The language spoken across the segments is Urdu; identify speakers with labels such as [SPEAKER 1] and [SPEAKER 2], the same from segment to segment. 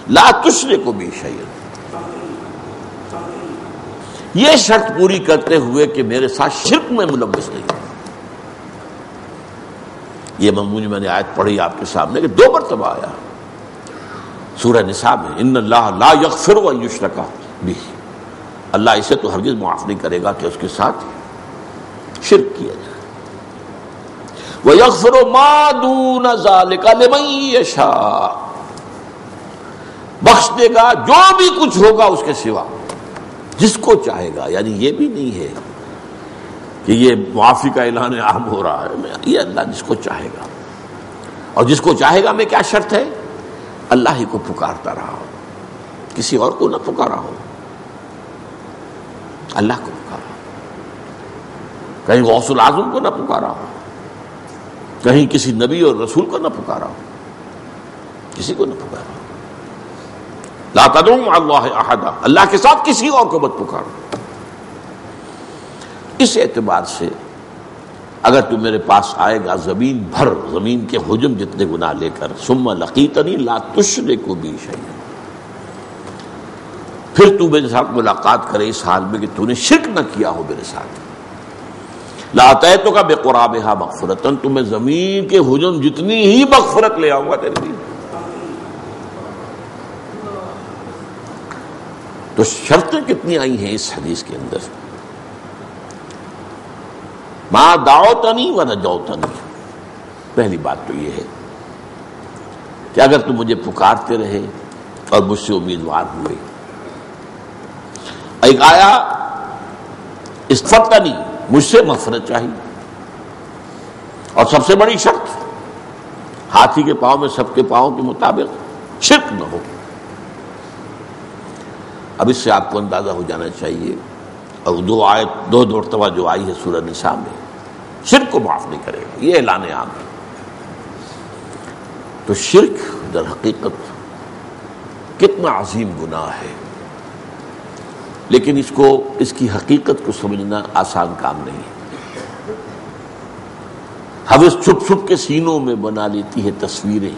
[SPEAKER 1] لا تشرک بی شیئا، یہ شرط پوری کرتے ہوئے کہ میرے ساتھ شرک میں ملوث نہیں۔ یہ مضمون میں نے آیت پڑھی آپ کے سامنے کہ 2 مرتبہ آیا سورہ نساء میں، ان اللہ لا یغفر ان یشرک بہ، اللہ اسے تو ہرگز معاف نہیں کرے گا کہ اس کے ساتھ شرک کیا جائے۔ وَيَغْفِرُ مَا دُونَ ذَلِكَ لِمَن يَشَاءُ، بخش دے گا جو بھی کچھ ہوگا اس کے سوا جس کو چاہے گا۔ یعنی یہ بھی نہیں ہے کہ یہ معافی کا اعلان عام ہو رہا ہے، یہ اللہ جس کو چاہے گا، اور جس کو چاہے گا میں کیا شرط ہے؟ اللہ ہی کو پکارتا رہا ہو، کسی اور کو نہ پکارا ہو، اللہ کو پکارا، کہیں غوث العظم کو نہ پکارا ہو، کہیں کسی نبی اور رسول کو نہ پکارا ہو، کسی کو نہ پکارا ہو۔ لا تدعوا مع اللہ احدا، اللہ کے ساتھ کسی اور کو مت پکارو۔ اس اعتبار سے اگر تو میرے پاس آئے گا زمین بھر، زمین کے حجم جتنے گناہ لے کر، ثم لقیتنی لا تشرک بی شیئا، پھر تو میرے ساتھ ملاقات کرے اس حال میں کہ تو نے شرک نہ کیا ہو میرے ساتھ، لاتیتک بقرابھا مغفرۃ، تو میں زمین کے حجم جتنی ہی مغفرت لے آؤں گا تیرے لیے۔ تو شرطیں کتنی آئی ہیں اس حدیث کے اندر، ما دعوتنی و نجوتنی۔ پہلی بات تو یہ ہے کہ اگر تم مجھے پکارتے رہے اور مجھ سے امیدوار ہوئے، ایک آیا استفتنی، مجھ سے مغفرت چاہیے، اور سب سے بڑی شرط ہاتھی کے پاؤں میں سب کے پاؤں کے مطابق شرک نہ ہو۔ اب اس سے آپ کو اندازہ ہو جانا چاہیے، اور 2 آیت 2 مرتبہ جو آئی ہے سورہ نساء میں، شرک کو معاف نہیں کرے گا، یہ اعلان عام ہے۔ تو شرک در حقیقت کتنا عظیم گناہ ہے، لیکن اس کی حقیقت کو سمجھنا آسان کام نہیں ہے۔ ہوس چھپ چھپ کے سینوں میں بنا لیتی ہے تصویریں۔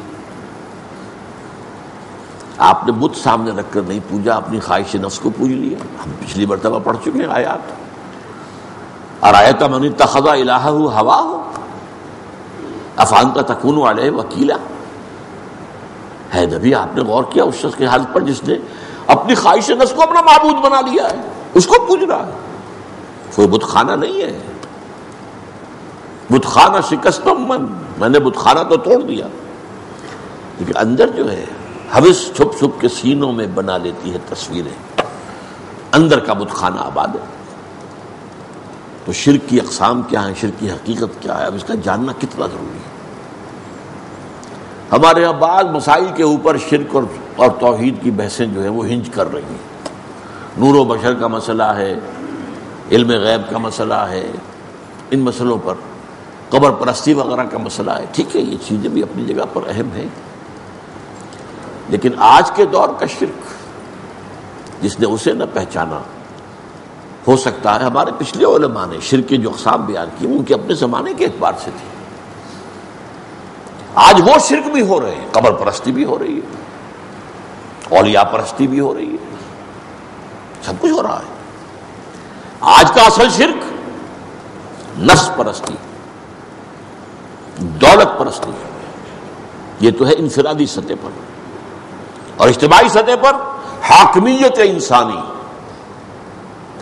[SPEAKER 1] آپ نے بت سامنے رکھ کر نہیں پوجا، اپنی خواہش نفس کو پوج لیا۔ ہم پچھلی مرتبہ پڑھ چکے ہیں آیات، ارأیت من اتخذ الہہ ہواہ افانت تکون علیہ وکیلا۔ ہے نبی، آپ نے غور کیا اس شخص کے حال پر جس نے اپنی خواہش نفس کو اپنا معبود بنا لیا ہے، اس کو پوج رہا ہے۔ کوئی بت خانہ نہیں ہے، بت خانہ شکستم میں نے بت خانہ تو توڑ دیا، لیکن اندر جو ہے ہوس چھپ چھپ کے سینوں میں بنا لیتی ہے تصویریں، اندر کا بت خانہ آباد ہے۔ تو شرک کی اقسام کیا ہیں، شرک کی حقیقت کیا ہے، اب اس کا جاننا کتنا ضروری ہے۔ ہمارے یہاں بعض مسائل کے اوپر شرک اور توحید کی بحثیں جو ہیں وہ ہنج کر رہی ہیں۔ نور و بشر کا مسئلہ ہے، علم غیب کا مسئلہ ہے، ان مسئلوں پر قبر پرستی وغیرہ کا مسئلہ ہے۔ ٹھیک ہے، یہ چیزیں بھی اپنی جگہ پر اہم ہیں، لیکن آج کے دور کا شرک جس نے اسے نہ پہچانا، ہو سکتا ہے ہمارے پچھلے علماء نے شرک کے جو اقسام بیان کی ان کے اپنے زمانے کے اعتبار سے تھی، آج وہ شرک بھی ہو رہے ہیں، قبر پرستی بھی ہو رہی ہے، اولیاء پرستی بھی ہو رہی ہے، سب کچھ ہو رہا ہے۔ آج کا اصل شرک نفس پرستی، دولت پرستی، یہ تو ہے انفرادی سطح پر، اور اجتماعی سطح پر حاکمیت انسانی،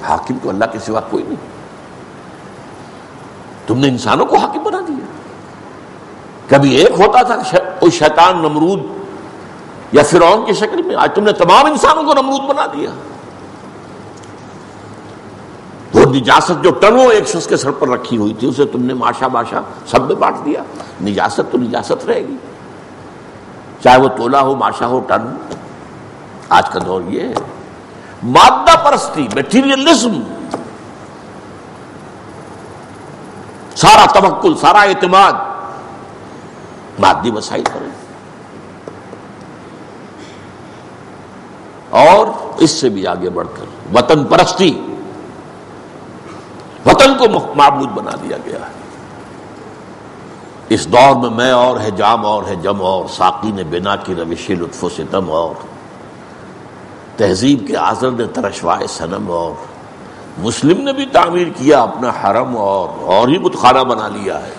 [SPEAKER 1] حاکم تو اللہ کے سوا کوئی نہیں۔ تم نے انسانوں کو حاکم بنا دیا۔ کبھی ایک ہوتا تھا کوئی شیطان نمرود یا فرعون کی شکل میں، آج تم نے تمام انسانوں کو نمرود بنا دیا۔ وہ نجاست جو ٹنوں ایک شخص کے سر پر رکھی ہوئی تھی اسے تم نے ماشا ماشا سب میں بانٹ دیا۔ نجاست تو نجاست رہے گی، چاہے وہ تولا ہو، ماشا ہو، ٹن ہو۔ آج کا دور یہ ہے، مادہ پرستی، میٹیریلزم، سارا توکل، سارا اعتماد مادی وسائل پر ہے، اور اس سے بھی آگے بڑھ کر وطن پرستی، وطن کو معبود بنا دیا گیا ہے۔ اس دور میں میں اور ہے، جام اور ہے، جم اور، ساقی نے بنا کی روش لطف و ستم اور، تہذیب کے آزر نے ترشوائے صنم، اور مسلم نے بھی تعمیر کیا اپنا حرم اور ہی بت خانہ بنا لیا ہے۔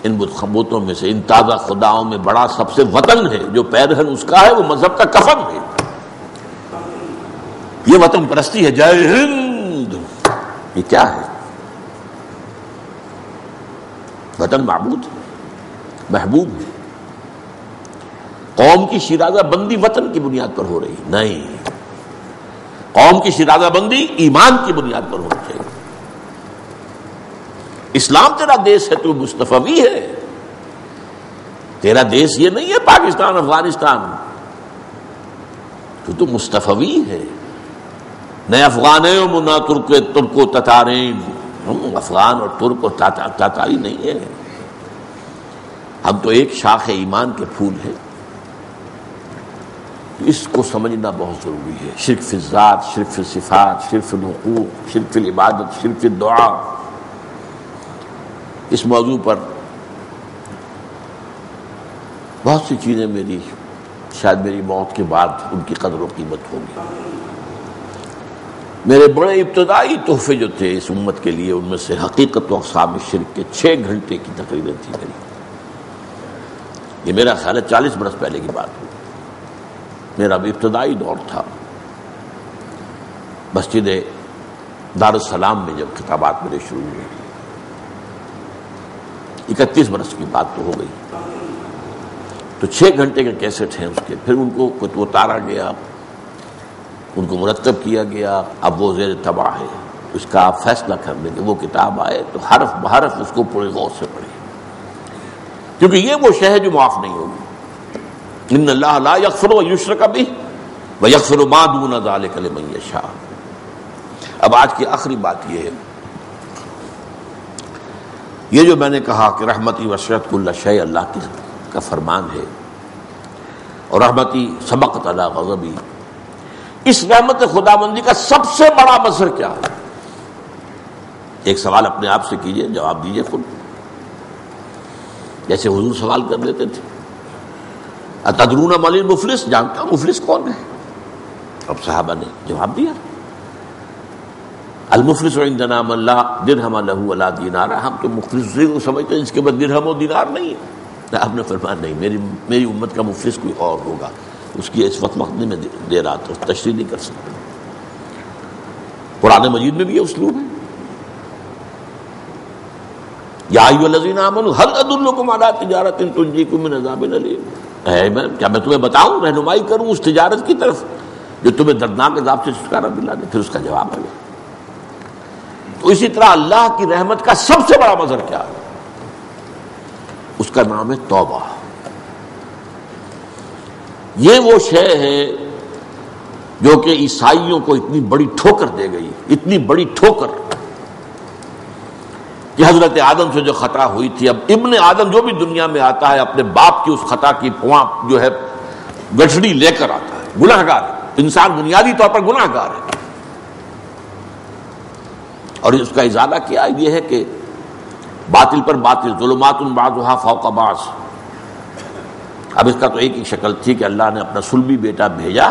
[SPEAKER 1] ان بتوں میں سے، ان تازہ خداؤں میں بڑا سب سے وطن ہے، جو پیرہن اس کا ہے وہ مذہب کا کفن ہے۔ یہ وطن پرستی ہے، جے ہند، یہ کیا ہے؟ وطن معبود ہے، محبوب ہے۔ قوم کی شیرازہ بندی وطن کی بنیاد پر ہو رہی نہیں، قوم کی شیرازہ بندی ایمان کی بنیاد پر ہونی چاہیے۔ اسلام تیرا دیس ہے، تو مصطفی ہے، تیرا دیس یہ نہیں ہے پاکستان افغانستان، تو مصطفی ہے۔ نئے افغان ہے نہ ترک و تتارین، ہم افغان اور ترک و تاتاری نہیں ہے، ہم تو ایک شاخ ایمان کے پھول ہیں۔ اس کو سمجھنا بہت ضروری ہے۔ شرک فی الذات، شرک فی الصفات، شرک فی الحقوق، شرک فی العبادت، شرک فی الدعا، اس موضوع پر بہت سی چیزیں شاید میری موت کے بعد ان کی قدر و قیمت ہوگی۔ میرے بڑے ابتدائی تحفے جو تھے اس امت کے لیے، ان میں سے حقیقت و اقسام شرک کے 6 گھنٹے کی تقریریں تھی میری۔ یہ میرا خیال ہے 40 برس پہلے کی بات ہوئی، میرا بھی ابتدائی دور تھا۔ مسجد دارالسلام میں جب خطابات میرے شروع ہوئے، 31 برس کی بات تو ہو گئی، تو 6 گھنٹے کے کیسٹ ہیں اس کے، پھر ان کو اتارا گیا، ان کو مرتب کیا گیا، اب وہ زیر طبع ہے، اس کا آپ فیصلہ کر لیں کہ وہ کتاب آئے تو حرف بحرف اس کو پورے غور سے پڑھیں، کیونکہ یہ وہ شے ہے جو معاف نہیں ہوگی۔ ان اللہ لا یغفر ان یشرک بہ ویغفر ما دون ذلک لمن یشاء۔ اب آج کی آخری بات یہ ہے، یہ جو میں نے کہا کہ رحمتی وسعت کل شیء، اللہ کا فرمان ہے، اور رحمتی سبقت علی غضبی، اس رحمت خداوندی کا سب سے بڑا مظہر کیا ہے؟ ایک سوال اپنے آپ سے کیجئے، جواب دیجئے خود، جیسے حضور سوال کر لیتے تھے، اتدرون من المفلس، جانتا ہوں مفلس کون ہے؟ اب صحابہ نے جواب دیا، المفلس عندنا من لا درہم لہ ولا دینار، ہم تو مفلس کو سمجھتے ہیں جس کے بعد درہم و دینار نہیں ہے۔ آپ نے فرمایا نہیں، میری امت کا مفلس کوئی اور ہوگا، اس کی اس وقت نہیں میں دے رہا تھا، تشریح نہیں کر سکتا۔ قرآن مجید میں بھی یہ اسلوب ہے، یا ایھا الذین آمنوا ہل ادلکم علی تجارۃ تنجیکم من عذاب الیم، کیا میں تمہیں بتاؤں، رہنمائی کروں اس تجارت کی طرف جو تمہیں دردناک عذاب سے چھٹکارا دلا دے؟ پھر اس کا جواب ہے۔ تو اسی طرح اللہ کی رحمت کا سب سے بڑا مظہر کیا ہے؟ اس کا نام ہے توبہ۔ یہ وہ شے ہے جو کہ عیسائیوں کو اتنی بڑی ٹھوکر دے گئی، اتنی بڑی ٹھوکر کہ حضرت آدم سے جو خطا ہوئی تھی، اب ابن آدم جو بھی دنیا میں آتا ہے اپنے باپ کی اس خطا کی پواں جو ہے گٹھڑی لے کر آتا ہے، گناہ گار ہے، انسان بنیادی طور پر گناہ گار ہے، اور اس کا ازالہ کیا یہ ہے کہ باطل پر باطل، ظلمات بعضها فوق بعض۔ اب اس کا تو ایک ہی شکل تھی کہ اللہ نے اپنا صلبی بیٹا بھیجا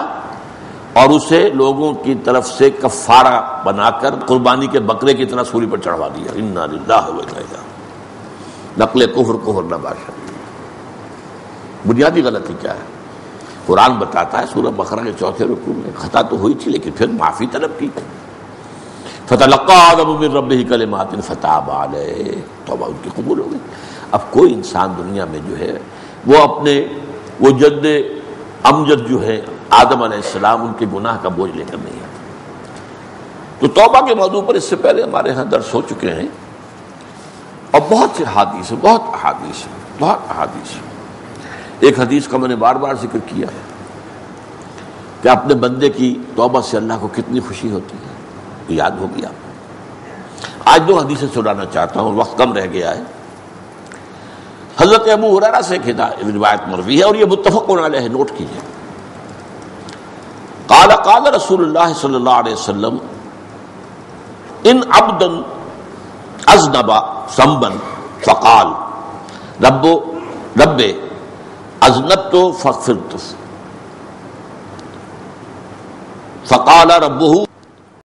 [SPEAKER 1] اور اسے لوگوں کی طرف سے کفارہ بنا کر قربانی کے بکرے کی طرح سولی پر چڑھوا دیا۔ انا للہ و انا الیہ، نقل کفر نباشا۔ بنیادی غلطی کیا ہے؟ قرآن بتاتا ہے سورہ بقرہ کے 4 رکوع میں، خطا تو ہوئی تھی لیکن پھر معافی طلب کی، فتلقى آدم من ربہ کلمات فتاب علیہ، توبہ ان کی قبول ہو گئی۔ اب کوئی انسان دنیا میں جو ہے وہ اپنے وہ جد امجد جو ہے آدم علیہ السلام، ان کے گناہ کا بوجھ لے کر نہیں آتا۔ تو توبہ کے موضوع پر اس سے پہلے ہمارے ہاں درس ہو چکے ہیں، اور بہت سے حدیث ہیں، بہت احادیث ہیں۔ ایک حدیث کا میں نے بار بار ذکر کیا ہے کہ اپنے بندے کی توبہ سے اللہ کو کتنی خوشی ہوتی ہے، یاد ہو گیا۔ آج 2 حدیثیں سنانا چاہتا ہوں، وقت کم رہ گیا ہے۔ حضرت ابو ہریرہ سے روایت مروی ہے اور یہ متفق علیہ ہے، نوٹ کیجیے۔ قال رسول اللہ صلی اللہ علیہ وسلم ان عبدا اذنب ذنبا فقال رب اذنبت فاغفرت، فقال ربہ